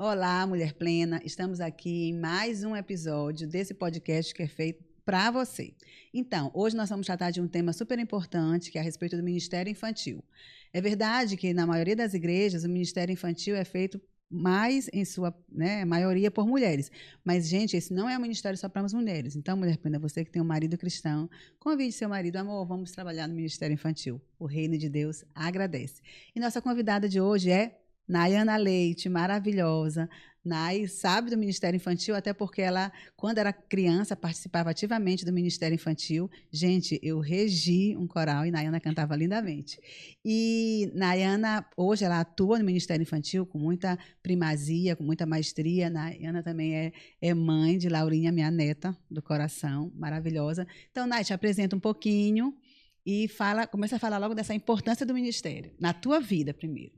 Olá, Mulher Plena. Estamos aqui em mais um episódio desse podcast que é feito para você. Então, hoje nós vamos tratar de um tema super importante, que é a respeito do Ministério Infantil. É verdade que na maioria das igrejas o Ministério Infantil é feito mais em sua maioria por mulheres. Mas, gente, esse não é um ministério só para as mulheres. Então, Mulher Plena, você que tem um marido cristão, convide seu marido, amor, vamos trabalhar no Ministério Infantil. O reino de Deus agradece. E nossa convidada de hoje é Nayana Leite, maravilhosa. Nay sabe do Ministério Infantil, até porque ela, quando era criança, participava ativamente do Ministério Infantil. Gente, eu regi um coral e Nayana cantava lindamente. E Nayana, hoje, ela atua no Ministério Infantil com muita primazia, com muita maestria. Nayana também é mãe de Laurinha, minha neta do coração, maravilhosa. Então, Nay, te apresenta um pouquinho e começa a falar logo dessa importância do ministério, na tua vida primeiro.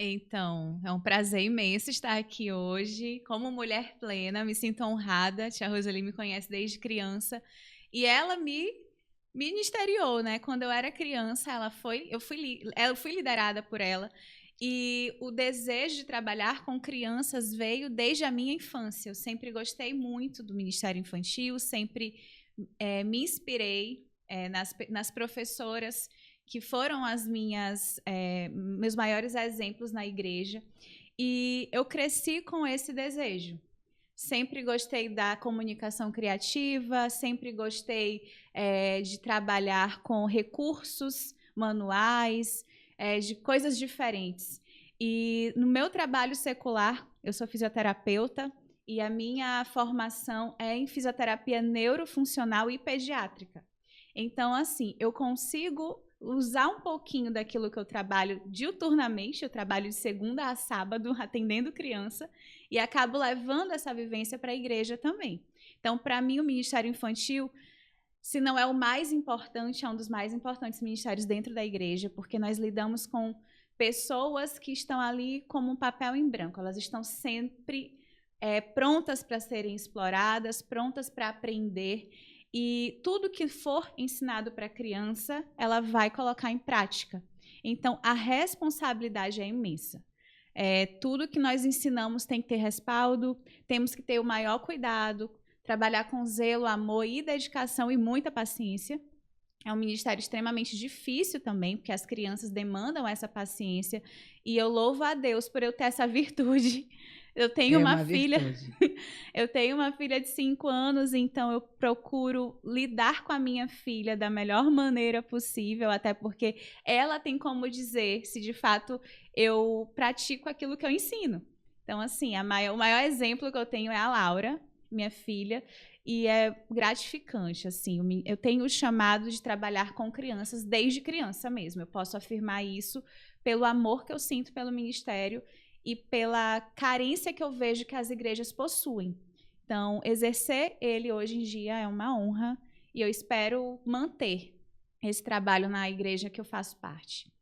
Então, é um prazer imenso estar aqui hoje. Como mulher plena, me sinto honrada. A tia Roseli me conhece desde criança. E ela me ministeriou, né? Quando eu era criança, eu fui liderada por ela. E o desejo de trabalhar com crianças veio desde a minha infância. Eu sempre gostei muito do Ministério Infantil, sempre me inspirei nas professoras que foram meus maiores exemplos na igreja. E eu cresci com esse desejo. Sempre gostei da comunicação criativa, sempre gostei de trabalhar com recursos manuais, de coisas diferentes. E no meu trabalho secular, eu sou fisioterapeuta e a minha formação é em fisioterapia neurofuncional e pediátrica. Então, assim, eu consigo usar um pouquinho daquilo que eu trabalho diuturnamente, eu trabalho de segunda a sábado atendendo criança e acabo levando essa vivência para a igreja também. Então, para mim, o Ministério Infantil, se não é o mais importante, é um dos mais importantes ministérios dentro da igreja, porque nós lidamos com pessoas que estão ali como um papel em branco, elas estão sempre prontas para serem exploradas, prontas para aprender. E tudo que for ensinado para a criança, ela vai colocar em prática. Então, a responsabilidade é imensa. Tudo que nós ensinamos tem que ter respaldo, temos que ter o maior cuidado, trabalhar com zelo, amor e dedicação e muita paciência. É um ministério extremamente difícil também, porque as crianças demandam essa paciência. E eu louvo a Deus por eu ter essa virtude. Eu tenho uma filha, eu tenho uma filha de 5 anos, então eu procuro lidar com a minha filha da melhor maneira possível, até porque ela tem como dizer se de fato eu pratico aquilo que eu ensino. Então, assim, o maior exemplo que eu tenho é a Laura, minha filha, e é gratificante, assim, eu tenho o chamado de trabalhar com crianças desde criança mesmo. Eu posso afirmar isso pelo amor que eu sinto pelo ministério e pela carência que eu vejo que as igrejas possuem. Então, exercer ele hoje em dia é uma honra e eu espero manter esse trabalho na igreja que eu faço parte.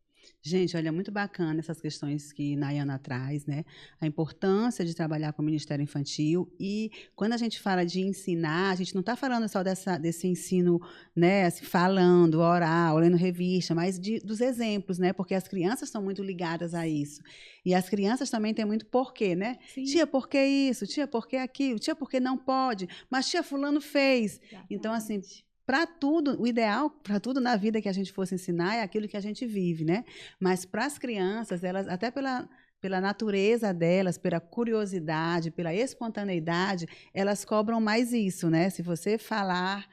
Gente, olha, muito bacana essas questões que Nayana traz, né? A importância de trabalhar com o Ministério Infantil. E quando a gente fala de ensinar, a gente não está falando só desse ensino, né? Assim, falando, oral, lendo revista, mas dos exemplos, né? Porque as crianças estão muito ligadas a isso. E as crianças também têm muito porquê, né? Sim. Tia, por que isso? Tia, por que aquilo? Tia, por que não pode? Mas tia, fulano fez. Exatamente. Então, assim, para tudo, o ideal para tudo na vida que a gente fosse ensinar é aquilo que a gente vive, né? Mas para as crianças, elas, até pela natureza delas, pela curiosidade, pela espontaneidade, elas cobram mais isso, né? Se você falar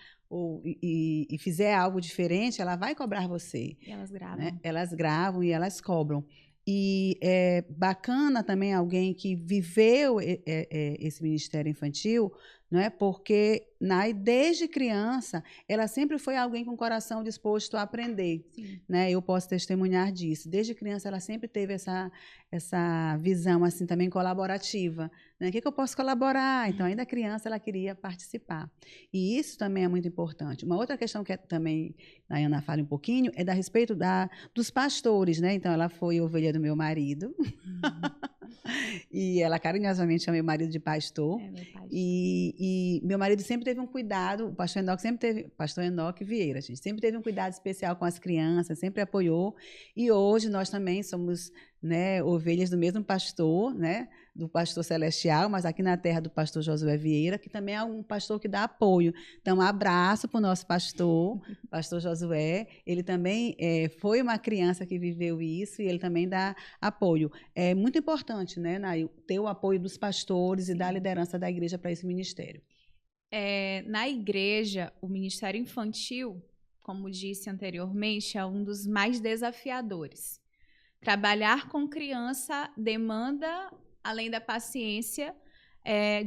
e fizer algo diferente, ela vai cobrar você. E elas gravam. Né? Elas gravam e elas cobram. E é bacana também alguém que viveu esse Ministério Infantil, não é? Porque desde criança, ela sempre foi alguém com o coração disposto a aprender. Né? Eu posso testemunhar disso. Desde criança, ela sempre teve essa visão assim, também colaborativa. Né? O que eu posso colaborar? Então, ainda criança, ela queria participar. E isso também é muito importante. Uma outra questão que também a Ana fala um pouquinho é a respeito dos pastores. Né? Então, ela foi ovelha do meu marido. E ela carinhosamente chama meu marido de pastor. Meu pai E meu marido sempre teve um cuidado, o pastor Enoque Vieira, a gente sempre teve um cuidado especial com as crianças, sempre apoiou. E hoje nós também somos, né, ovelhas do mesmo pastor, né, do pastor Celestial, mas aqui na terra do pastor Josué Vieira, que também é um pastor que dá apoio. Então, um abraço para o nosso pastor Josué. Ele também foi uma criança que viveu isso e ele também dá apoio. É muito importante, né, Nay, ter o apoio dos pastores e da liderança da igreja para esse ministério. Na igreja, o ministério infantil, como disse anteriormente, é um dos mais desafiadores. Trabalhar com criança demanda, além da paciência,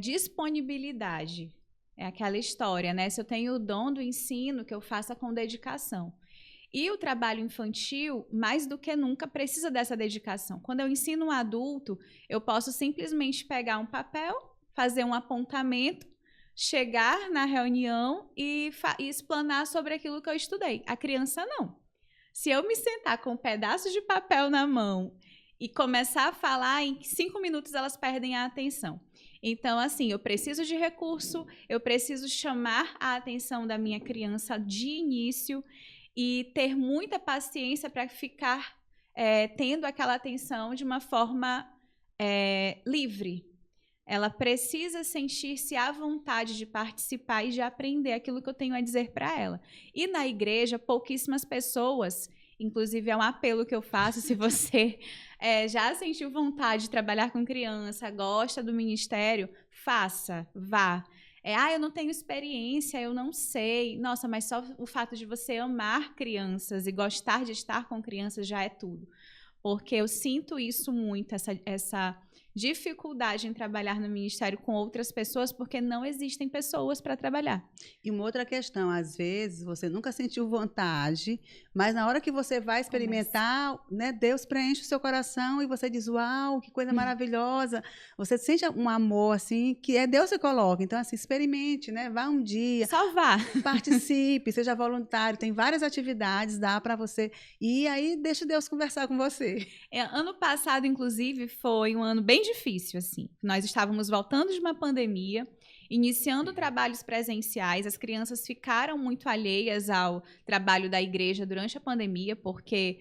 disponibilidade. É aquela história, né? Se eu tenho o dom do ensino, que eu faça com dedicação. E o trabalho infantil, mais do que nunca, precisa dessa dedicação. Quando eu ensino um adulto, eu posso simplesmente pegar um papel, fazer um apontamento, chegar na reunião e explanar sobre aquilo que eu estudei. A criança não. Se eu me sentar com um pedaço de papel na mão e começar a falar, em 5 minutos elas perdem a atenção. Então, assim, eu preciso de recurso, eu preciso chamar a atenção da minha criança de início e ter muita paciência para ficar tendo aquela atenção de uma forma livre. Ela precisa sentir-se à vontade de participar e de aprender aquilo que eu tenho a dizer para ela. E na igreja, pouquíssimas pessoas, inclusive é um apelo que eu faço, se você já sentiu vontade de trabalhar com criança, gosta do ministério, faça, vá. Eu não tenho experiência, eu não sei. Nossa, mas só o fato de você amar crianças e gostar de estar com crianças já é tudo. Porque eu sinto isso muito, essa dificuldade em trabalhar no ministério com outras pessoas, porque não existem pessoas para trabalhar. E uma outra questão, às vezes, você nunca sentiu vontade, mas na hora que você vai experimentar, né, Deus preenche o seu coração e você diz, uau, que coisa maravilhosa. Você sente um amor, assim, que é Deus que coloca. Então, assim, experimente, né? Vá um dia. Só vá. Participe, seja voluntário. Tem várias atividades, dá para você. E aí, deixa Deus conversar com você. Ano passado, inclusive, foi um ano bem difícil, assim. Nós estávamos voltando de uma pandemia, iniciando trabalhos presenciais, as crianças ficaram muito alheias ao trabalho da igreja durante a pandemia, porque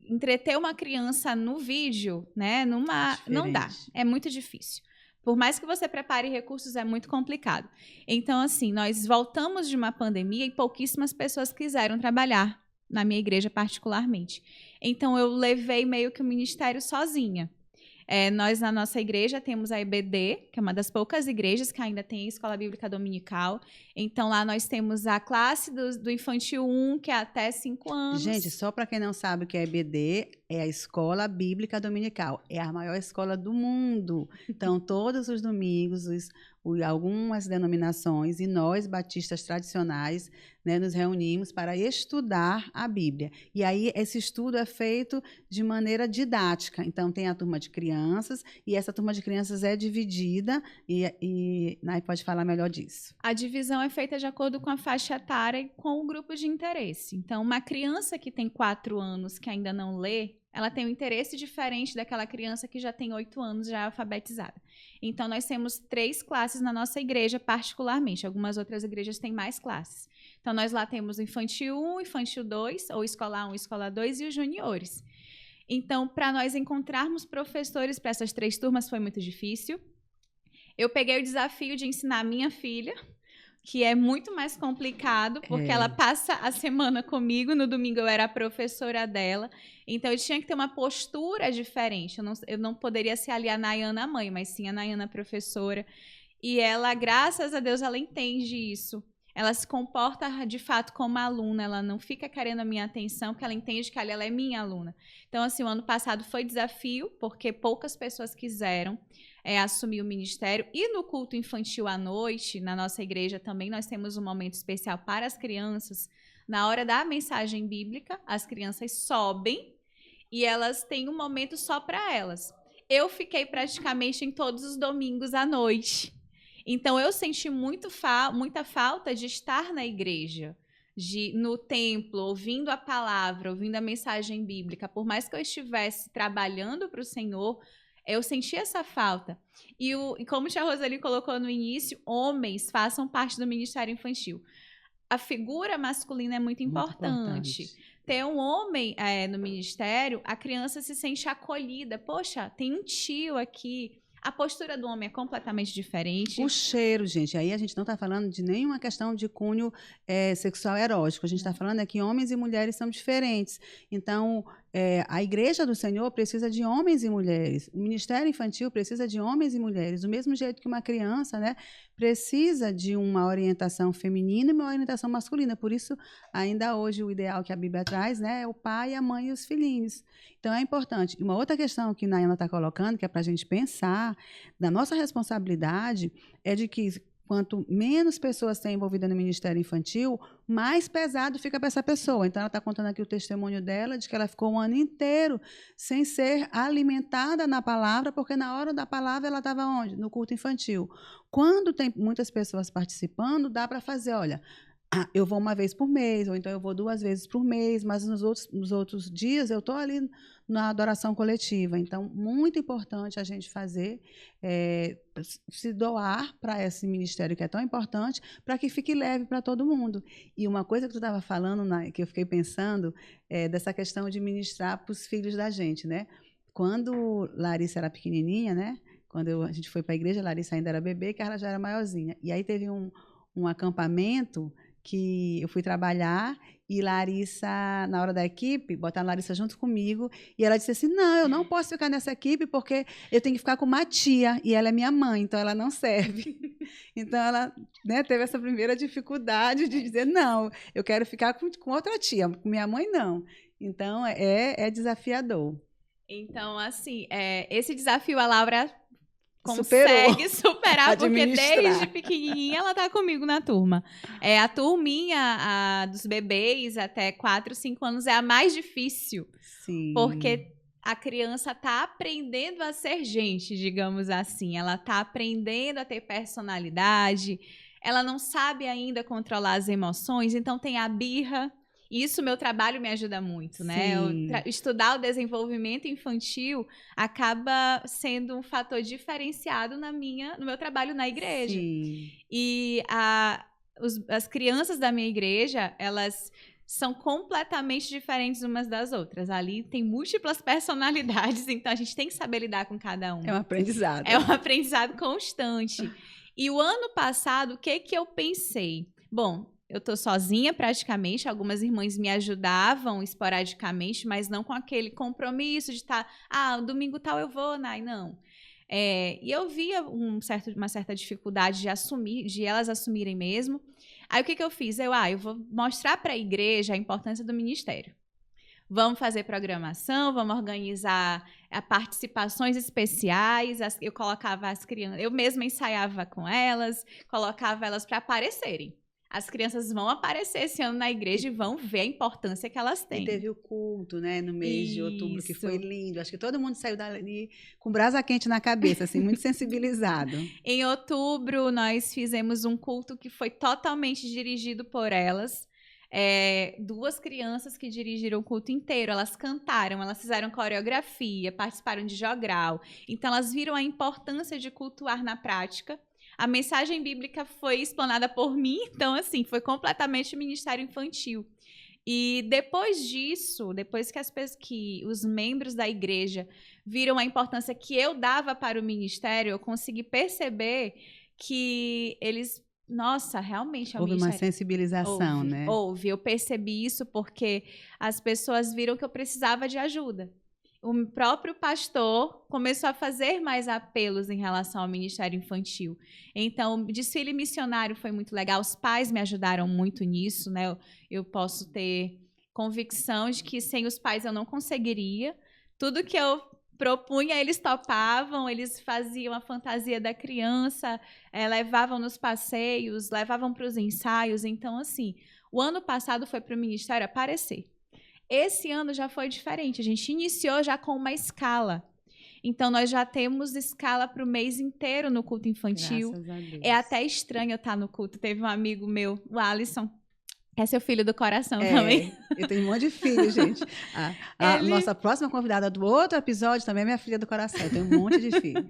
entreter uma criança no vídeo, né, não dá, é muito difícil. Por mais que você prepare recursos, é muito complicado. Então, assim, nós voltamos de uma pandemia e pouquíssimas pessoas quiseram trabalhar na minha igreja particularmente. Então, eu levei meio que o ministério sozinha. Nós, na nossa igreja, temos a EBD, que é uma das poucas igrejas que ainda tem a Escola Bíblica Dominical. Então, lá nós temos a classe do Infantil 1, que é até 5 anos. Gente, só para quem não sabe o que é EBD, é a Escola Bíblica Dominical. É a maior escola do mundo. Então, todos os domingos, algumas denominações e nós, batistas tradicionais, né, nos reunimos para estudar a Bíblia. E aí, esse estudo é feito de maneira didática. Então, tem a turma de crianças, e essa turma de crianças é dividida, e Nay pode falar melhor disso. A divisão é feita de acordo com a faixa etária e com o grupo de interesse. Então, uma criança que tem 4 anos, que ainda não lê, ela tem um interesse diferente daquela criança que já tem 8 anos, já é alfabetizada. Então, nós temos 3 classes na nossa igreja, particularmente. Algumas outras igrejas têm mais classes. Então, nós lá temos o Infantil 1, Infantil 2, ou Escola 1, Escola 2 e os juniores. Então, para nós encontrarmos professores para essas 3 turmas foi muito difícil. Eu peguei o desafio de ensinar a minha filha, que é muito mais complicado, porque ela passa a semana comigo, no domingo eu era a professora dela, então eu tinha que ter uma postura diferente, eu não poderia ser ali a Nayana mãe, mas sim a Nayana professora, e ela, graças a Deus, ela entende isso, ela se comporta de fato como aluna, ela não fica querendo a minha atenção, porque ela entende que ali ela é minha aluna. Então, assim, o ano passado foi desafio, porque poucas pessoas quiseram assumir o ministério. E no culto infantil à noite, na nossa igreja também, nós temos um momento especial para as crianças. Na hora da mensagem bíblica, as crianças sobem e elas têm um momento só para elas. Eu fiquei praticamente em todos os domingos à noite. Então, eu senti muita falta de estar na igreja, no templo, ouvindo a palavra, ouvindo a mensagem bíblica. Por mais que eu estivesse trabalhando para o Senhor, Eu senti essa falta. E como a tia Roseli colocou no início, homens façam parte do Ministério Infantil. A figura masculina é muito importante. Ter um homem no ministério, a criança se sente acolhida. Poxa, tem um tio aqui. A postura do homem é completamente diferente. O cheiro, gente, aí a gente não está falando de nenhuma questão de cunho sexual erótico. A gente está falando que homens e mulheres são diferentes. Então, a Igreja do Senhor precisa de homens e mulheres. O Ministério Infantil precisa de homens e mulheres. Do mesmo jeito que uma criança, né, precisa de uma orientação feminina e uma orientação masculina. Por isso, ainda hoje, o ideal que a Bíblia traz, né, é o pai, a mãe e os filhinhos. Então, é importante. E uma outra questão que a Nayana está colocando, que é para a gente pensar, da nossa responsabilidade, é de que quanto menos pessoas têm envolvidas no Ministério Infantil, mais pesado fica para essa pessoa. Então, ela está contando aqui o testemunho dela, de que ela ficou um ano inteiro sem ser alimentada na palavra, porque na hora da palavra ela estava onde? No culto infantil. Quando tem muitas pessoas participando, dá para fazer, olha, eu vou uma vez por mês, ou então eu vou 2 vezes por mês, mas nos outros dias eu estou ali na adoração coletiva. Então, muito importante a gente fazer, se doar para esse ministério que é tão importante, para que fique leve para todo mundo. E uma coisa que tu estava falando, que eu fiquei pensando, dessa questão de ministrar para os filhos da gente, né? Quando Larissa era pequenininha, né? Quando a gente foi para a igreja, Larissa ainda era bebê, que ela já era maiorzinha. E aí teve um acampamento que eu fui trabalhar e Larissa, na hora da equipe, botaram Larissa junto comigo e ela disse assim, não, eu não posso ficar nessa equipe porque eu tenho que ficar com uma tia e ela é minha mãe, então ela não serve. Então ela, né, teve essa primeira dificuldade de dizer, não, eu quero ficar com outra tia, com minha mãe não. Então é desafiador. Então, assim, esse desafio a Laura consegue superar, porque desde pequenininha ela tá comigo na turma. A turminha dos bebês até 4, 5 anos é a mais difícil. Sim. Porque a criança tá aprendendo a ser gente, digamos assim. Ela tá aprendendo a ter personalidade. Ela não sabe ainda controlar as emoções, então tem a birra. Isso, meu trabalho me ajuda muito, né? Estudar o desenvolvimento infantil acaba sendo um fator diferenciado no meu trabalho na igreja. Sim. E as crianças da minha igreja, elas são completamente diferentes umas das outras. Ali tem múltiplas personalidades, então a gente tem que saber lidar com cada uma. É um aprendizado. É um aprendizado constante. E o ano passado, o que eu pensei? Bom, eu estou sozinha praticamente, algumas irmãs me ajudavam esporadicamente, mas não com aquele compromisso de estar, domingo tal eu vou, Nay, não. E eu via uma certa dificuldade de elas assumirem mesmo. Aí o que eu fiz? Eu vou mostrar para a igreja a importância do ministério. Vamos fazer programação, vamos organizar participações especiais. Eu colocava as crianças, eu mesma ensaiava com elas, colocava elas para aparecerem. As crianças vão aparecer esse ano na igreja e vão ver a importância que elas têm. E teve o culto, né, no mês de outubro, que foi lindo. Acho que todo mundo saiu dali com brasa quente na cabeça, assim, muito sensibilizado. Em outubro, nós fizemos um culto que foi totalmente dirigido por elas. 2 crianças que dirigiram o culto inteiro. Elas cantaram, elas fizeram coreografia, participaram de jogral. Então, elas viram a importância de cultuar na prática. A mensagem bíblica foi explanada por mim, então, assim, foi completamente ministério infantil. E depois disso, depois que os membros da igreja viram a importância que eu dava para o ministério, eu consegui perceber que eles... Nossa, realmente... Houve uma sensibilização, né? Houve. Eu percebi isso porque as pessoas viram que eu precisava de ajuda. O próprio pastor começou a fazer mais apelos em relação ao ministério infantil. Então, o desfile missionário foi muito legal. Os pais me ajudaram muito nisso, né? Eu posso ter convicção de que sem os pais eu não conseguiria. Tudo que eu propunha, eles topavam, eles faziam a fantasia da criança, levavam nos passeios, levavam para os ensaios. Então, assim, o ano passado foi para o ministério aparecer. Esse ano já foi diferente. A gente iniciou já com uma escala. Então, nós já temos escala para o mês inteiro no culto infantil. Graças a Deus. É até estranho eu estar no culto. Teve um amigo meu, o Alisson, É seu filho do coração também. Eu tenho um monte de filhos, gente. A nossa próxima convidada do outro episódio também é minha filha do coração. Eu tenho um monte de filhos.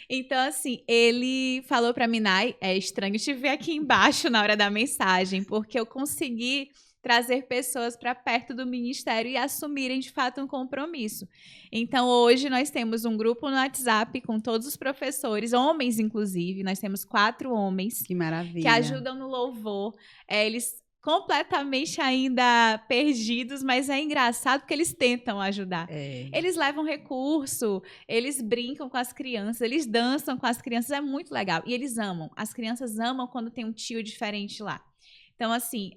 Então, assim, ele falou pra mim, Nai, é estranho te ver aqui embaixo na hora da mensagem, porque eu consegui trazer pessoas para perto do ministério e assumirem, de fato, um compromisso. Então, hoje nós temos um grupo no WhatsApp com todos os professores, homens, inclusive. Nós temos 4 homens. Que maravilha. Que ajudam no louvor. Eles completamente ainda perdidos, mas é engraçado porque eles tentam ajudar. Eles levam recurso, eles brincam com as crianças, eles dançam com as crianças, é muito legal. E eles amam. As crianças amam quando tem um tio diferente lá. Então, assim,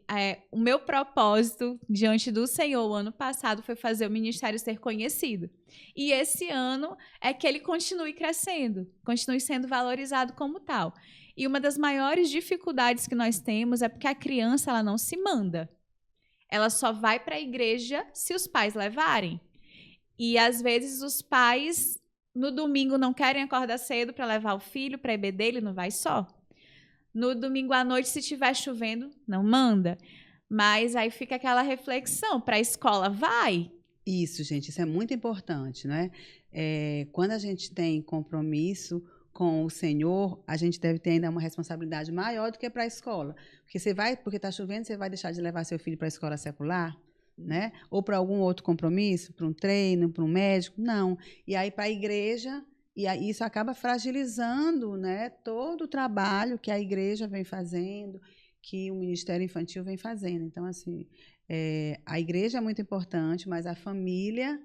o meu propósito diante do Senhor o ano passado foi fazer o ministério ser conhecido. E esse ano é que ele continue crescendo, continue sendo valorizado como tal. E uma das maiores dificuldades que nós temos é porque a criança ela não se manda. Ela só vai para a igreja se os pais levarem. E, às vezes, os pais, no domingo, não querem acordar cedo para levar o filho para a EBD, ele não vai só. No domingo à noite, se estiver chovendo, não manda. Mas aí fica aquela reflexão, para a escola, vai. Isso, gente, isso é muito importante, né? Quando a gente tem compromisso com o Senhor, a gente deve ter ainda uma responsabilidade maior do que para a escola. Porque está chovendo, você vai deixar de levar seu filho para a escola secular? Né? Ou para algum outro compromisso, para um treino, para um médico? Não. E aí para a igreja... E isso acaba fragilizando, né, todo o trabalho que a igreja vem fazendo, que o Ministério Infantil vem fazendo. Então, assim, a igreja é muito importante, mas a família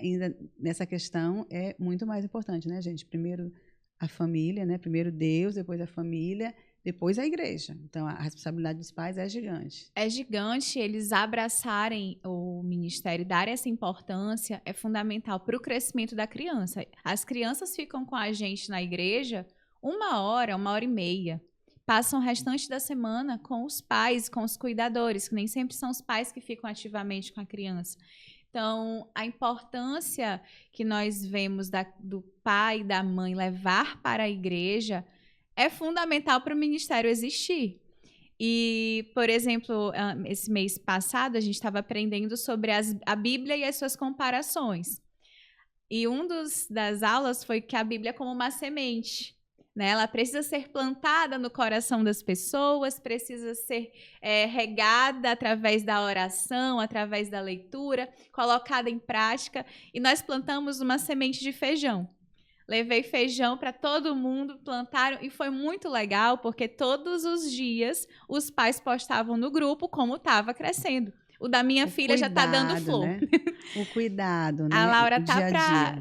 ainda nessa questão, é muito mais importante, né, gente? Primeiro a família, né? Primeiro Deus, depois a família, depois a igreja. Então, a responsabilidade dos pais é gigante. É gigante, eles abraçarem o ministério, darem essa importância, é fundamental para o crescimento da criança. As crianças ficam com a gente na igreja 1 hora, 1 hora e meia. Passam o restante da semana com os pais, com os cuidadores, que nem sempre são os pais que ficam ativamente com a criança. Então, a importância que nós vemos do pai e da mãe levar para a igreja é fundamental para o ministério existir. E, por exemplo, esse mês passado, a gente estava aprendendo sobre a Bíblia e as suas comparações. E das aulas foi que a Bíblia é como uma semente, né? Ela precisa ser plantada no coração das pessoas, precisa ser regada através da oração, através da leitura, colocada em prática. E nós plantamos uma semente de feijão. Levei feijão para todo mundo, plantaram e foi muito legal, porque todos os dias os pais postavam no grupo como estava crescendo. O da minha filha já está dando flor. Né? O cuidado, né? A Laura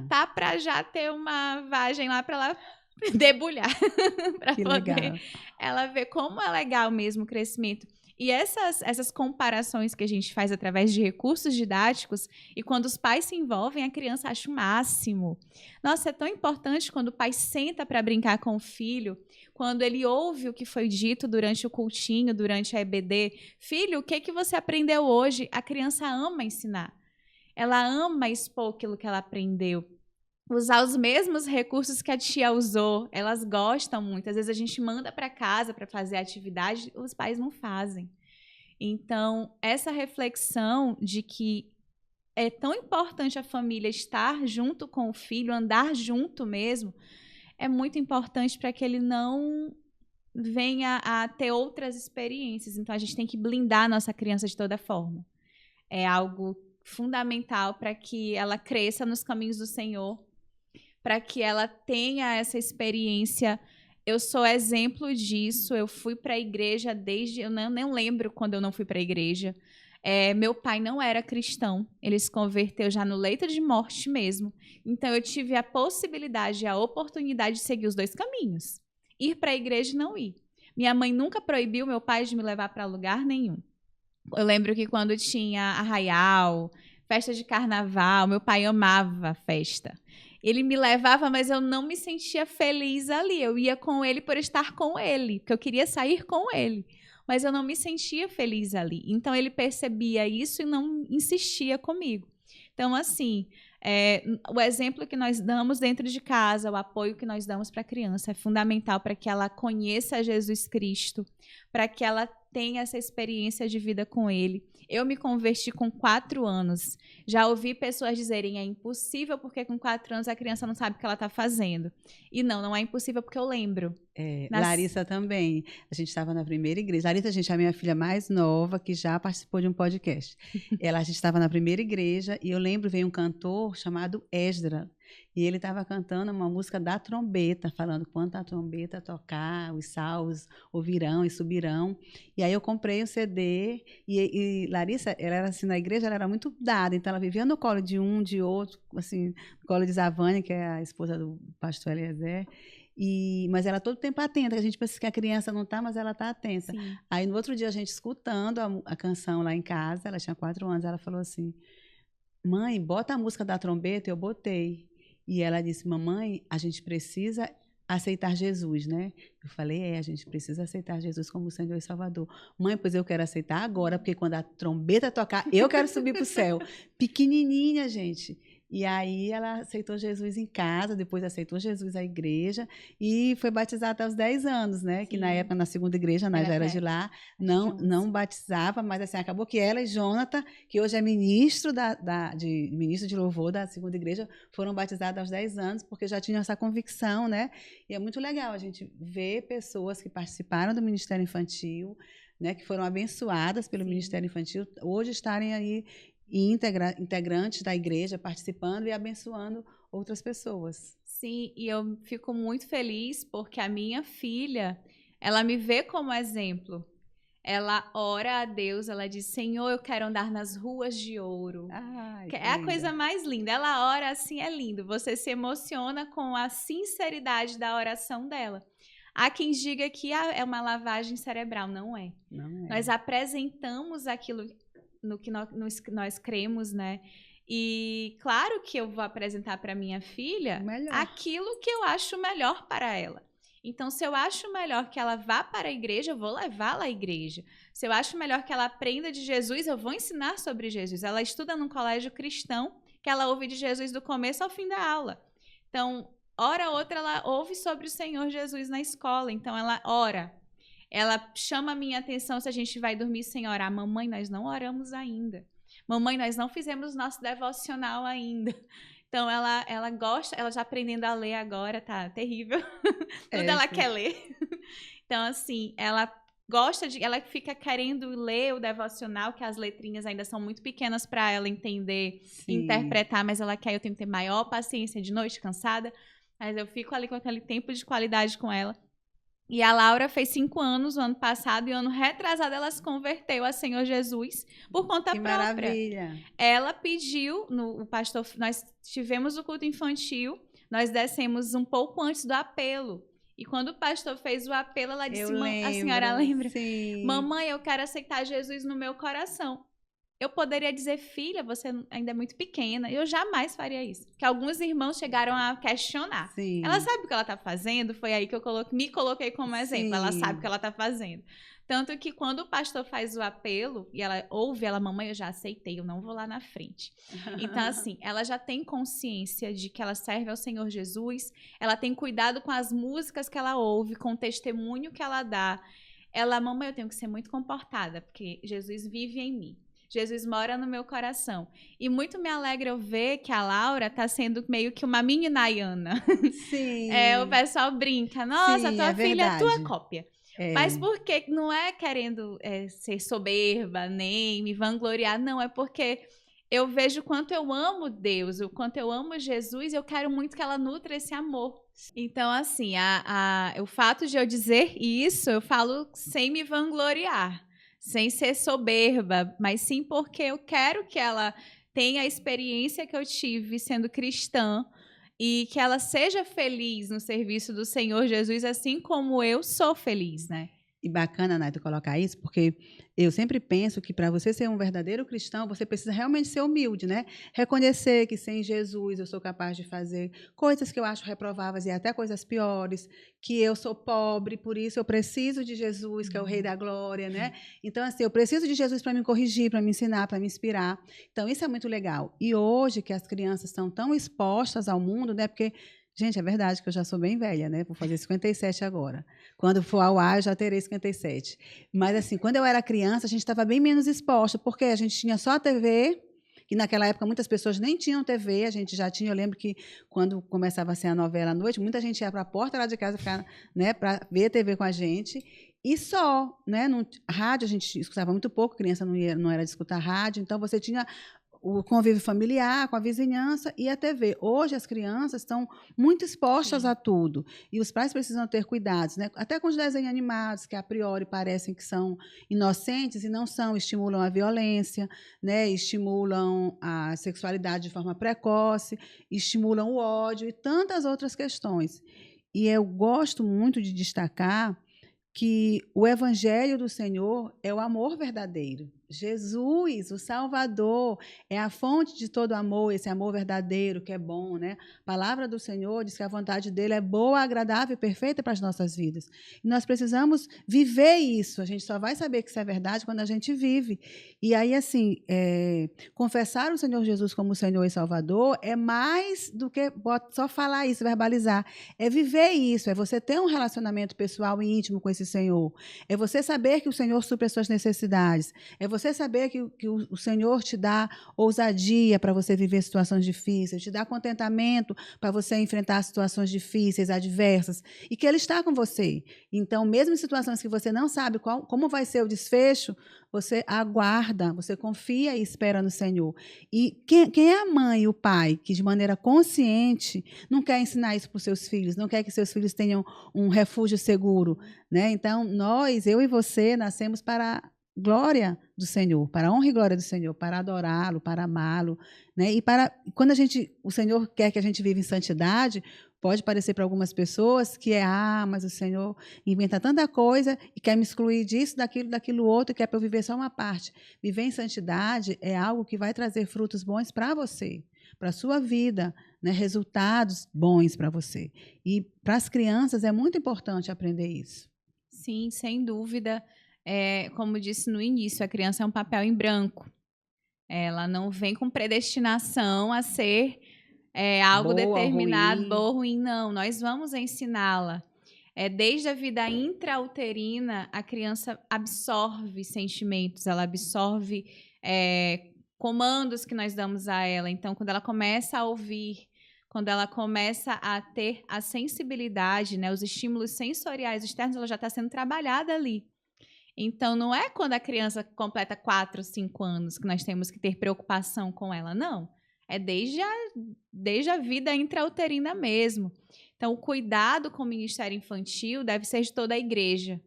tá para já ter uma vagem lá para ela debulhar, para poder legal. Ela ver como é legal mesmo o crescimento. E essas comparações que a gente faz através de recursos didáticos, e quando os pais se envolvem, a criança acha o máximo. Nossa, é tão importante quando o pai senta para brincar com o filho, quando ele ouve o que foi dito durante o cultinho, durante a EBD. Filho, o que você aprendeu hoje? A criança ama ensinar. Ela ama expor aquilo que ela aprendeu. Usar os mesmos recursos que a tia usou, elas gostam muito. Às vezes a gente manda para casa para fazer atividade, os pais não fazem. Então, essa reflexão de que é tão importante a família estar junto com o filho, andar junto mesmo, é muito importante para que ele não venha a ter outras experiências. Então, a gente tem que blindar a nossa criança de toda forma. É algo fundamental para que ela cresça nos caminhos do Senhor, para que ela tenha essa experiência. Eu sou exemplo disso. Eu fui para a igreja eu nem lembro quando eu não fui para a igreja. Meu pai não era cristão. Ele se converteu já no leito de morte mesmo. Então, eu tive a possibilidade, a oportunidade de seguir os 2 caminhos. Ir para a igreja e não ir. Minha mãe nunca proibiu meu pai de me levar para lugar nenhum. Eu lembro que quando tinha arraial, festa de carnaval, meu pai amava a festa. Ele me levava, mas eu não me sentia feliz ali. Eu ia com ele por estar com ele, porque eu queria sair com ele. Mas eu não me sentia feliz ali. Então, ele percebia isso e não insistia comigo. Então, assim, o exemplo que nós damos dentro de casa, o apoio que nós damos para a criança é fundamental para que ela conheça Jesus Cristo, para que ela tem essa experiência de vida com ele. Eu me converti com 4 anos. Já ouvi pessoas dizerem é impossível porque com 4 anos a criança não sabe o que ela está fazendo. E não é impossível porque eu lembro. Larissa também. A gente estava na primeira igreja. Larissa, gente, é a minha filha mais nova que já participou de um podcast. A gente estava na primeira igreja e eu lembro, veio um cantor chamado Esdra. E ele estava cantando uma música da trombeta, falando quando a trombeta tocar, os salvos ouvirão e subirão. E aí eu comprei um CD e Larissa, ela era assim, na igreja, ela era muito dada, então ela vivia no colo de um, de outro, assim, no colo de Zavânia, que é a esposa do pastor Eliezer. Mas ela todo tempo atenta, a gente pensa que a criança não está, mas ela está atenta. Sim. Aí no outro dia a gente escutando a canção lá em casa, ela tinha 4 anos, ela falou assim, mãe, bota a música da trombeta, eu botei. E ela disse, mamãe, a gente precisa aceitar Jesus, né? Eu falei, a gente precisa aceitar Jesus como Senhor e Salvador. Mãe, pois eu quero aceitar agora, porque quando a trombeta tocar, eu quero subir para o céu. Pequenininha, gente. E aí ela aceitou Jesus em casa, depois aceitou Jesus à igreja e foi batizada aos 10 anos, né? Sim. Que na época, na segunda igreja, já era de lá, não batizava, mas assim, acabou que ela e Jonathan, que hoje é ministro ministro de louvor da segunda igreja, foram batizados aos 10 anos, porque já tinham essa convicção, né? E é muito legal a gente ver pessoas que participaram do Ministério Infantil, né, que foram abençoadas pelo Sim. Ministério Infantil, hoje estarem aí integrantes da igreja, participando e abençoando outras pessoas. Sim, e eu fico muito feliz porque a minha filha, ela me vê como exemplo. Ela ora a Deus, ela diz, Senhor, eu quero andar nas ruas de ouro. Ai, é a coisa mais linda. Ela ora assim, é lindo. Você se emociona com a sinceridade da oração dela. Há quem diga que é uma lavagem cerebral. Não é. Não é. Nós apresentamos aquilo no que nós cremos, né? E claro que eu vou apresentar para minha filha aquilo que eu acho melhor para ela. Então, se eu acho melhor que ela vá para a igreja, eu vou levá-la à igreja. Se eu acho melhor que ela aprenda de Jesus, eu vou ensinar sobre Jesus. Ela estuda num colégio cristão, que ela ouve de Jesus do começo ao fim da aula. Então, hora ou outra, ela ouve sobre o Senhor Jesus na escola. Então, ela ora. Ela chama a minha atenção se a gente vai dormir sem orar. Mamãe, nós não oramos ainda. Mamãe, nós não fizemos nosso devocional ainda. Então, ela gosta, ela já aprendendo a ler agora, tá terrível. Tudo ela quer ler. Então, assim, ela fica querendo ler o devocional, que as letrinhas ainda são muito pequenas para ela entender, interpretar, mas ela quer, eu tenho que ter maior paciência de noite, cansada. Mas eu fico ali com aquele tempo de qualidade com ela. E a Laura fez 5 anos no ano passado e o ano retrasado ela se converteu a Senhor Jesus por conta própria. Maravilha! Ela pediu, o pastor, nós tivemos o culto infantil, nós descemos um pouco antes do apelo. E quando o pastor fez o apelo, ela disse, a senhora lembra? Sim. Mamãe, eu quero aceitar Jesus no meu coração. Eu poderia dizer, filha, você ainda é muito pequena. Eu jamais faria isso. Porque alguns irmãos chegaram a questionar. Sim. Ela sabe o que ela está fazendo? Foi aí que eu me coloquei como exemplo. Sim. Ela sabe o que ela está fazendo. Tanto que quando o pastor faz o apelo, e ela ouve, mamãe, eu já aceitei, eu não vou lá na frente. Então, assim, ela já tem consciência de que ela serve ao Senhor Jesus, ela tem cuidado com as músicas que ela ouve, com o testemunho que ela dá. Mamãe, eu tenho que ser muito comportada, porque Jesus vive em mim. Jesus mora no meu coração. E muito me alegra eu ver que a Laura está sendo meio que uma mini Nayana. Sim. O pessoal brinca, nossa, sim, tua filha é tua cópia. É. Mas por que? Não é querendo ser soberba, nem me vangloriar, não. É porque eu vejo o quanto eu amo Deus, o quanto eu amo Jesus, e eu quero muito que ela nutra esse amor. Então, assim, o fato de eu dizer isso, eu falo sem me vangloriar. Sem ser soberba, mas sim porque eu quero que ela tenha a experiência que eu tive sendo cristã e que ela seja feliz no serviço do Senhor Jesus, assim como eu sou feliz, né? E bacana, Nay, tu colocar isso, porque eu sempre penso que para você ser um verdadeiro cristão, você precisa realmente ser humilde, né? Reconhecer que sem Jesus eu sou capaz de fazer coisas que eu acho reprováveis e até coisas piores, que eu sou pobre, por isso eu preciso de Jesus, que é o Rei da Glória, né? Então, assim, eu preciso de Jesus para me corrigir, para me ensinar, para me inspirar. Então, isso é muito legal. E hoje que as crianças estão tão expostas ao mundo, né? Porque Gente, é verdade que eu já sou bem velha, né? Vou fazer 57 agora. Quando for ao ar, eu já terei 57. Mas, assim, quando eu era criança, a gente estava bem menos exposta, porque a gente tinha só a TV, e naquela época muitas pessoas nem tinham TV, a gente já tinha, eu lembro que quando começava a ser a novela à noite, muita gente ia para a porta lá de casa né, para ver a TV com a gente, e só, né? Rádio a gente escutava muito pouco, criança não era de escutar rádio, então você tinha o convívio familiar, com a vizinhança e a TV. Hoje as crianças estão muito expostas a tudo e os pais precisam ter cuidados, né? Até com os desenhos animados, que a priori parecem que são inocentes e não são, estimulam a violência, né? Estimulam a sexualidade de forma precoce, estimulam o ódio e tantas outras questões. E eu gosto muito de destacar que o evangelho do Senhor é o amor verdadeiro. Jesus, o Salvador, é a fonte de todo amor, esse amor verdadeiro que é bom, né? A palavra do Senhor diz que a vontade dele é boa, agradável e perfeita para as nossas vidas. E nós precisamos viver isso. A gente só vai saber que isso é verdade quando a gente vive. E aí, assim, confessar o Senhor Jesus como Senhor e Salvador é mais do que só falar isso, verbalizar. É viver isso, é você ter um relacionamento pessoal e íntimo com esse Senhor. É você saber que o Senhor supre as suas necessidades. É você saber que o Senhor te dá ousadia para você viver situações difíceis, te dá contentamento para você enfrentar situações difíceis, adversas, e que Ele está com você. Então, mesmo em situações que você não sabe como vai ser o desfecho, você aguarda, você confia e espera no Senhor. E quem é a mãe e o pai que, de maneira consciente, não quer ensinar isso para os seus filhos, não quer que seus filhos tenham um refúgio seguro, né? Então, eu e você, nascemos para glória do Senhor, para a honra e glória do Senhor, para adorá-lo, para amá-lo, né? E quando o Senhor quer que a gente viva em santidade, pode parecer para algumas pessoas que mas o Senhor inventa tanta coisa e quer me excluir disso, daquilo outro, e quer para eu viver só uma parte. Viver em santidade é algo que vai trazer frutos bons para você, para a sua vida, né? Resultados bons para você. E para as crianças é muito importante aprender isso. Sim, sem dúvida. Como disse no início, a criança é um papel em branco. Ela não vem com predestinação a ser algo boa, determinado, ruim. bom ou ruim, não. Nós vamos ensiná-la. Desde a vida intrauterina, a criança absorve sentimentos, ela absorve comandos que nós damos a ela. Então, quando ela começa a ouvir, quando ela começa a ter a sensibilidade, né, os estímulos sensoriais externos, ela já está sendo trabalhada ali. Então, não é quando a criança completa 4, 5 anos que nós temos que ter preocupação com ela, não. É desde a vida intrauterina mesmo. Então, o cuidado com o ministério infantil deve ser de toda a igreja,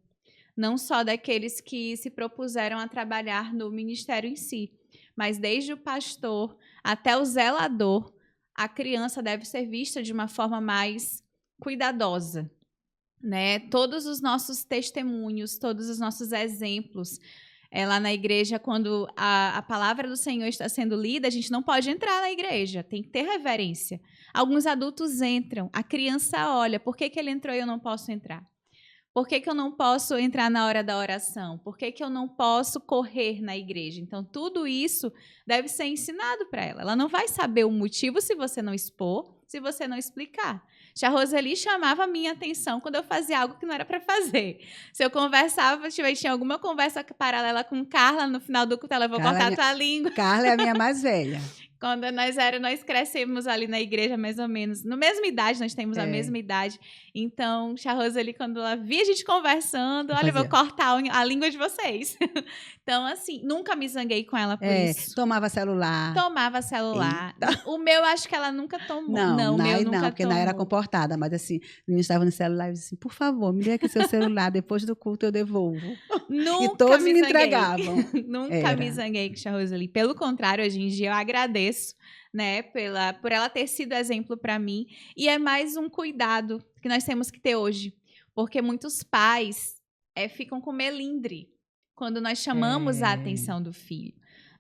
não só daqueles que se propuseram a trabalhar no ministério em si, mas desde o pastor até o zelador, a criança deve ser vista de uma forma mais cuidadosa. Né? Todos os nossos testemunhos, todos os nossos exemplos. Lá na igreja, quando a palavra do Senhor está sendo lida, a gente não pode entrar na igreja, tem que ter reverência. Alguns adultos entram, a criança olha, por que ele entrou e eu não posso entrar? Por que eu não posso entrar na hora da oração? Por que eu não posso correr na igreja? Então, tudo isso deve ser ensinado para ela. Ela não vai saber o motivo se você não expor, se você não explicar. A Roseli chamava a minha atenção quando eu fazia algo que não era para fazer. Se eu conversava, tinha alguma conversa paralela com Carla, no final do culto, ela vou cortar a tua língua. Carla é a minha mais velha. Quando nós crescemos ali na igreja, mais ou menos. Na mesma idade, nós temos a mesma idade. Então, a Roseli, quando ela via a gente conversando, olha, eu vou cortar a língua de vocês. Então, assim, nunca me zanguei com ela por isso. Tomava celular. Eita. O meu, acho que ela nunca tomou. Não, o meu nunca porque tomou. Nai era comportada. Mas, assim, o menino estava no celular e disse assim, por favor, me dê aqui seu celular, depois do culto eu devolvo. Nunca e todos me entregavam. Nunca me zanguei com a Roseli. Pelo contrário, hoje em dia eu agradeço, né, por ela ter sido exemplo para mim. E é mais um cuidado que nós temos que ter hoje. Porque muitos pais ficam com melindre quando nós chamamos a atenção do filho.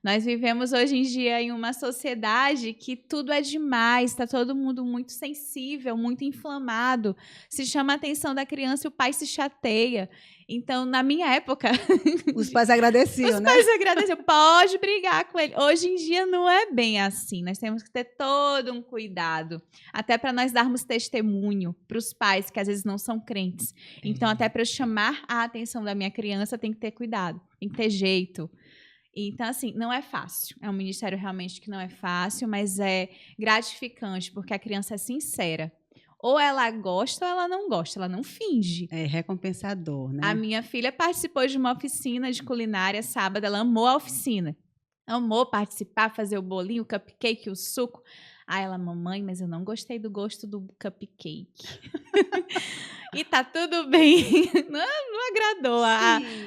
Nós vivemos hoje em dia em uma sociedade que tudo é demais, está todo mundo muito sensível, muito inflamado. Se chama a atenção da criança e o pai se chateia. Então, na minha época... Os pais agradeciam, né? Os pais agradeciam. Pode brigar com ele. Hoje em dia não é bem assim. Nós temos que ter todo um cuidado. Até para nós darmos testemunho para os pais que às vezes não são crentes. Então, até para eu chamar a atenção da minha criança, tem que ter cuidado. Tem que ter jeito. Então, assim, não é fácil. É um ministério realmente que não é fácil, mas é gratificante, porque a criança é sincera. Ou ela gosta ou ela não gosta, ela não finge. É recompensador, né? A minha filha participou de uma oficina de culinária sábado, ela amou a oficina. Amou participar, fazer o bolinho, o cupcake, o suco. Aí ela, mamãe, mas eu não gostei do gosto do cupcake. E tá tudo bem. Não agradou.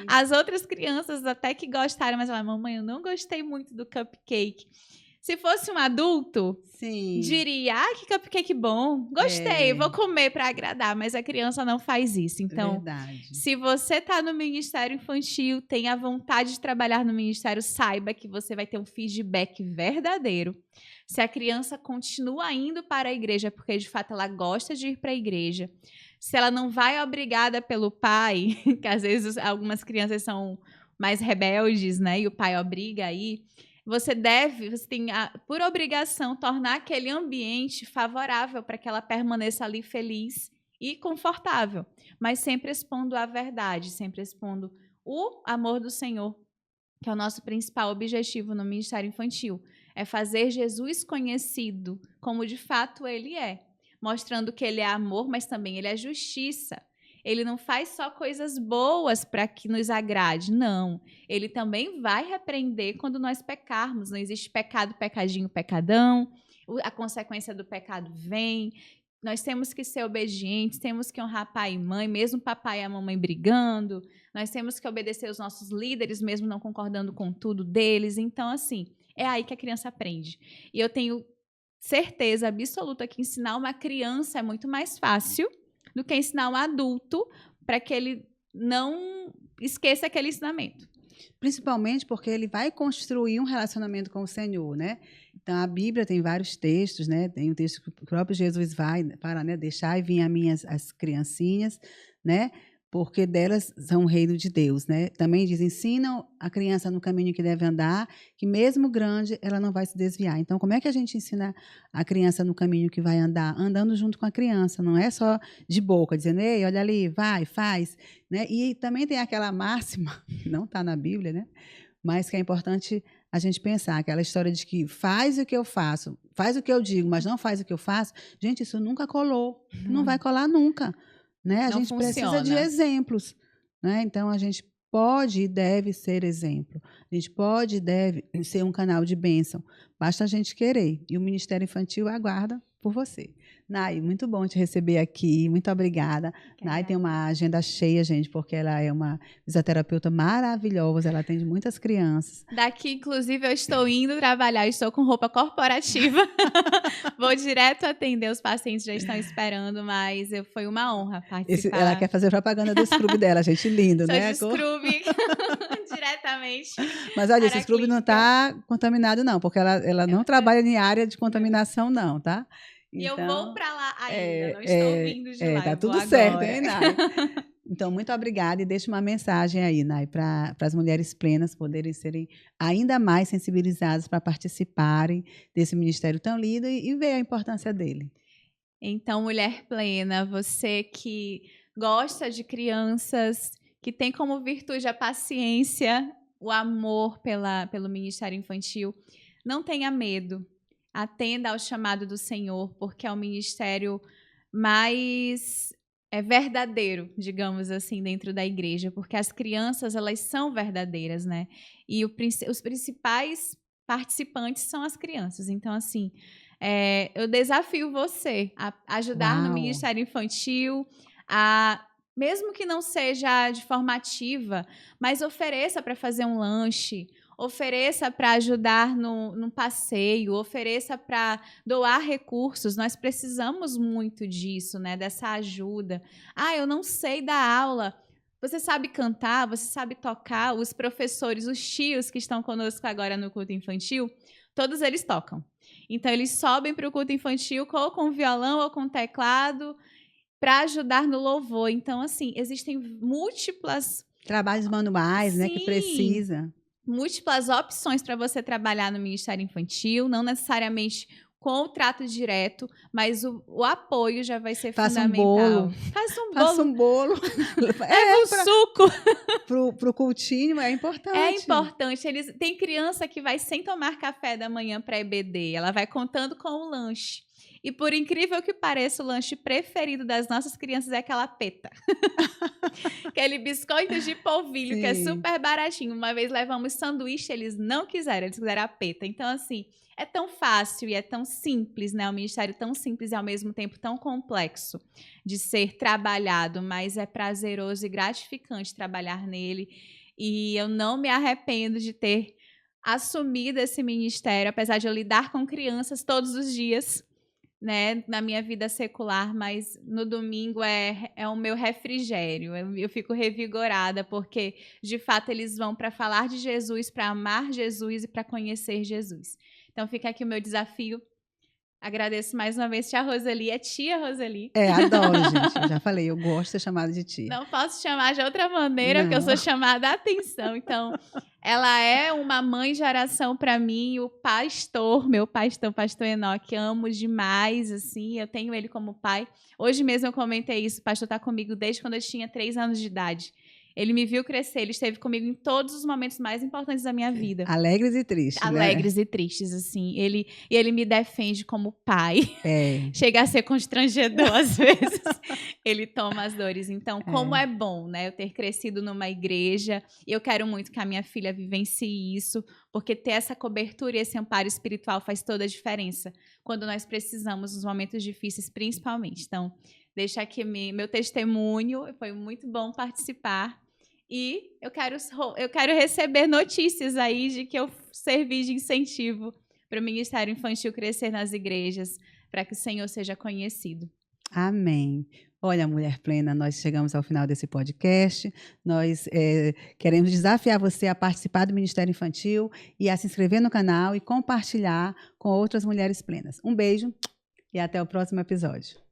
As outras crianças até que gostaram, mas ela, mamãe, eu não gostei muito do cupcake. Se fosse um adulto, Sim. diria, que cupcake bom, gostei, vou comer para agradar, mas a criança não faz isso. Então, se você está no Ministério Infantil, tenha vontade de trabalhar no Ministério, saiba que você vai ter um feedback verdadeiro. Se a criança continua indo para a igreja, porque de fato ela gosta de ir para a igreja, se ela não vai obrigada pelo pai, que às vezes algumas crianças são mais rebeldes, né, e o pai obriga a ir, você tem, por obrigação, tornar aquele ambiente favorável para que ela permaneça ali feliz e confortável, mas sempre expondo a verdade, sempre expondo o amor do Senhor, que é o nosso principal objetivo no Ministério Infantil, é fazer Jesus conhecido como de fato ele é, mostrando que ele é amor, mas também ele é justiça. Ele não faz só coisas boas para que nos agrade, não. Ele também vai repreender quando nós pecarmos. Não existe pecado, pecadinho, pecadão. A consequência do pecado vem. Nós temos que ser obedientes, temos que honrar pai e mãe, mesmo papai e a mamãe brigando. Nós temos que obedecer os nossos líderes, mesmo não concordando com tudo deles. Então, assim, é aí que a criança aprende. E eu tenho certeza absoluta que ensinar uma criança é muito mais fácil do que ensinar um adulto para que ele não esqueça aquele ensinamento. Principalmente porque ele vai construir um relacionamento com o Senhor, né? Então, a Bíblia tem vários textos, né? Tem um texto que o próprio Jesus vai para, né? Deixar e vir a mim as criancinhas, né? Porque delas são o reino de Deus, né? Também diz, ensinam a criança no caminho que deve andar, que mesmo grande, ela não vai se desviar. Então, como é que a gente ensina a criança no caminho que vai andar? Andando junto com a criança, não é só de boca, dizendo, ei, olha ali, vai, faz. Né? E também tem aquela máxima, que não está na Bíblia, né? Mas que é importante a gente pensar, aquela história de que faz o que eu faço, faz o que eu digo, mas não faz o que eu faço. Gente, isso nunca colou, não vai colar nunca. Né? A gente precisa de exemplos, né? Então a gente pode e deve ser exemplo. A gente pode e deve ser um canal de bênção. Basta a gente querer. E o Ministério Infantil aguarda por você. Nai, muito bom te receber aqui. Muito obrigada. Nai tem uma agenda cheia, gente, porque ela é uma fisioterapeuta maravilhosa. Ela atende muitas crianças. Daqui, inclusive, eu estou indo trabalhar. Estou com roupa corporativa. Vou direto atender. Os pacientes já estão esperando, mas foi uma honra participar. Ela quer fazer propaganda do scrub dela, gente. Lindo, né? Sou de scrub diretamente. Mas olha, esse scrub não está contaminado, não, porque ela não trabalha em área de contaminação, não, tá? E então, eu vou para lá ainda, não estou vindo de lá. Tá tudo certo, hein, Nai? Então, muito obrigada e deixa uma mensagem aí, Nai, para as mulheres plenas poderem serem ainda mais sensibilizadas para participarem desse ministério tão lindo e ver a importância dele. Então, mulher plena, você que gosta de crianças, que tem como virtude a paciência, o amor pelo Ministério Infantil, não tenha medo. Atenda ao chamado do Senhor, porque é o ministério mais verdadeiro, digamos assim, dentro da igreja, porque as crianças, elas são verdadeiras, né? E os principais participantes são as crianças. Então, assim, eu desafio você a ajudar no Ministério Infantil, mesmo que não seja de forma ativa, mas ofereça para fazer um lanche, ofereça para ajudar no passeio, ofereça para doar recursos. Nós precisamos muito disso, né? Dessa ajuda. Eu não sei dar aula. Você sabe cantar, você sabe tocar, os professores, os tios que estão conosco agora no culto infantil, todos eles tocam. Então, eles sobem para o culto infantil ou com violão ou com teclado para ajudar no louvor. Então, assim, existem múltiplas... Trabalhos manuais, né, que Sim, precisa. múltiplas opções para você trabalhar no Ministério Infantil, não necessariamente com o trato direto, mas o apoio já vai ser Faça um fundamental. bolo. Faça um Faça bolo. um bolo. Leva um suco. Pro cultinho é importante. É importante. Tem criança que vai sem tomar café da manhã para EBD. Ela vai contando com o lanche. E por incrível que pareça, o lanche preferido das nossas crianças é aquela peta. Aquele biscoito de polvilho, Sim. que é super baratinho. Uma vez levamos sanduíche, eles não quiseram, eles quiseram a peta. Então, assim, é tão fácil e é tão simples, né? Um ministério tão simples e ao mesmo tempo tão complexo de ser trabalhado, mas é prazeroso e gratificante trabalhar nele. E eu não me arrependo de ter assumido esse ministério, apesar de eu lidar com crianças todos os dias, né, na minha vida secular, mas no domingo é o meu refrigério. Eu fico revigorada, porque, de fato, eles vão para falar de Jesus, para amar Jesus e para conhecer Jesus. Então, fica aqui o meu desafio. Agradeço mais uma vez tia Roseli, tia Roseli. Adoro, gente. Eu já falei, eu gosto de ser chamada de tia. Não posso chamar de outra maneira, porque eu sou chamada a atenção. Então, ela é uma mãe de oração para mim, o pastor, meu pastor Enoque, amo demais, assim, eu tenho ele como pai. Hoje mesmo eu comentei isso, o pastor está comigo desde quando eu tinha 3 anos de idade. Ele me viu crescer, ele esteve comigo em todos os momentos mais importantes da minha vida. Alegres e tristes, Alegres né? e tristes, assim. Ele me defende como pai. É. Chega a ser constrangedor às vezes. Ele toma as dores. Então, como é bom, né? Eu ter crescido numa igreja. E eu quero muito que a minha filha vivencie isso, porque ter essa cobertura e esse amparo espiritual faz toda a diferença quando nós precisamos nos momentos difíceis, principalmente. Então, deixa aqui meu testemunho. Foi muito bom participar. E eu quero receber notícias aí de que eu servi de incentivo para o Ministério Infantil crescer nas igrejas, para que o Senhor seja conhecido. Amém. Olha, Mulher Plena, nós chegamos ao final desse podcast. Nós queremos desafiar você a participar do Ministério Infantil e a se inscrever no canal e compartilhar com outras mulheres plenas. Um beijo e até o próximo episódio.